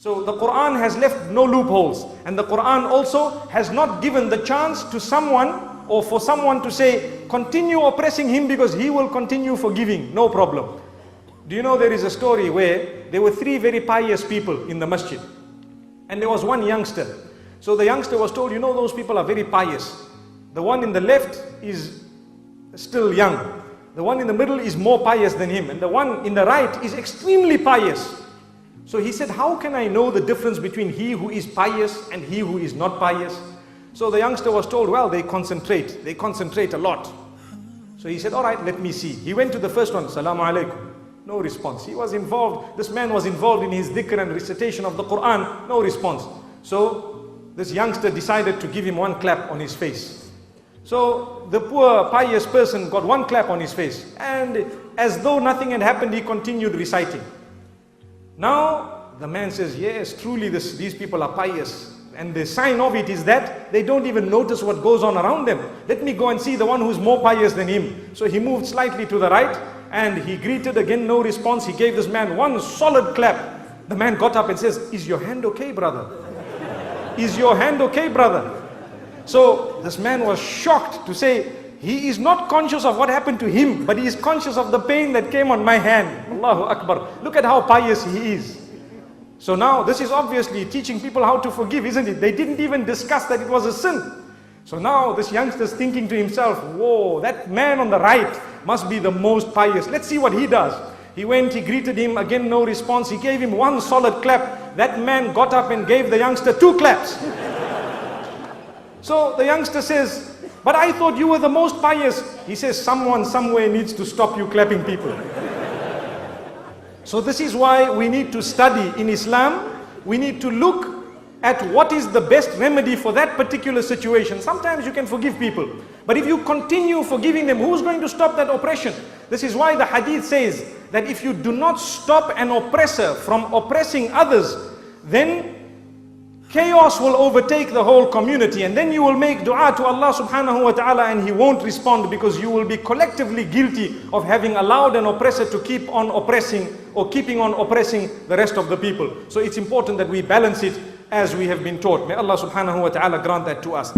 So the Quran has left no loopholes, and the Quran also has not given the chance to someone or for someone to say, continue oppressing him because he will continue forgiving, no problem. Do you know there is a story where there were three very pious people in the masjid, and there was one youngster. So the youngster was told, you know, those people are very pious. The one in the left is still young. The one in the middle is more pious than him, and the one in the right is extremely pious. So he said, how can I know the difference between he who is pious and he who is not pious? So the youngster was told, well, they concentrate a lot. So he said, all right, let me see. He went to the first one, Salamu alaikum. No response. He was involved, this man was involved in his dhikr and recitation of the Quran, no response. So this youngster decided to give him one clap on his face. So the poor pious person got one clap on his face, and as though nothing had happened, he continued reciting. Now the man says, yes, truly these people are pious. And the sign of it is that they don't even notice what goes on around them. Let me go and see the one who's more pious than him. So he moved slightly to the right, and he greeted again, no response. He gave this man one solid clap. The man got up and says, is your hand okay, brother? Is your hand okay, brother? So this man was shocked to say, he is not conscious of what happened to him, but he is conscious of the pain that came on my hand. Allahu Akbar. Look at how pious he is. So now this is obviously teaching people how to forgive, isn't it? They didn't even discuss that it was a sin. So now this youngster is thinking to himself, whoa, that man on the right must be the most pious. Let's see what he does. He went, he greeted him, again no response. He gave him one solid clap. That man got up and gave the youngster two claps. So the youngster says, but I thought you were the most pious. He says, someone somewhere needs to stop you clapping people. So this is why we need to study in Islam. We need to look at what is the best remedy for that particular situation. Sometimes you can forgive people, but if you continue forgiving them, who's going to stop that oppression? This is why the hadith says that if you do not stop an oppressor from oppressing others, then chaos will overtake the whole community, and then you will make dua to Allah subhanahu wa ta'ala and He won't respond, because you will be collectively guilty of having allowed an oppressor to keep on oppressing or keeping on oppressing the rest of the people. So it's important that we balance it as we have been taught. May Allah subhanahu wa ta'ala grant that to us.